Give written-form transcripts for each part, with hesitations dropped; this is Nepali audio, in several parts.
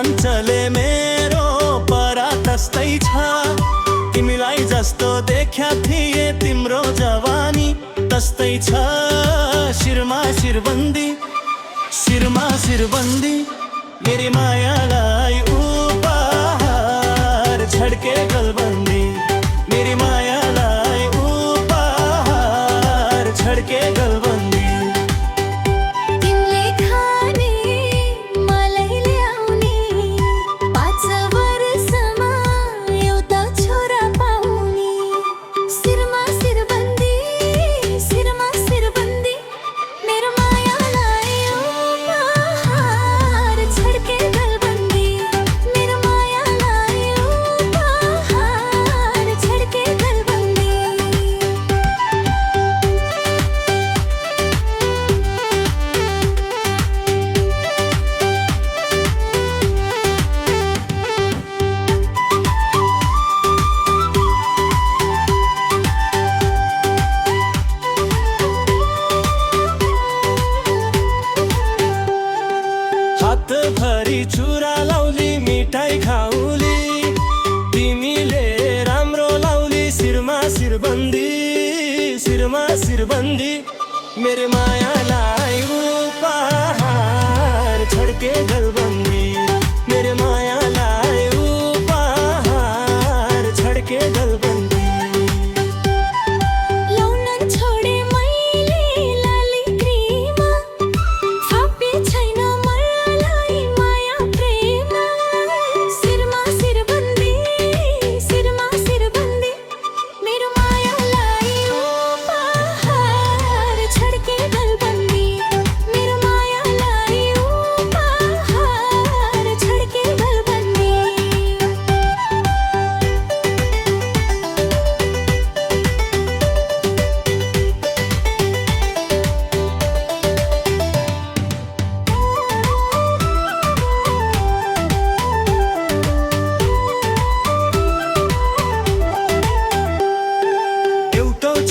चञ्चले मेरो परा तस्तै छ। तिमीलाई जस्तो देख्या थिए तिम्रो जवानी तस्तै छ। शिरमा शिरबन्दी, शिरमा शिरबन्दी, मेरी मायालाई उपहार छड्के गलबन्दी। मेरी मायालाई उपहार छड्के गलबन्दी। हातभरि चुरा लाउली मिठाई खाउली, तिमीले राम्रो लाउली शिरमा शिरबन्दी। शिरमा शिरबन्दी, मेरे मायालाई उपहार छड्के गलबन्दी। मेरे मायालाई उपहार छड्के गलबन्दी।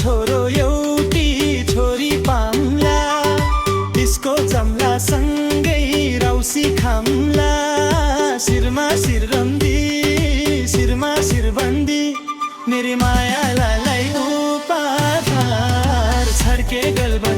छोरो एउटी छोरी पाम्ला, त्यसको जम्ला सँगै रौसी खाम्ला। शिरमा शिरबन्दी, शिरमा शिरबन्दी, मेरी मायालाई उपहार छड्के गलबन्दी।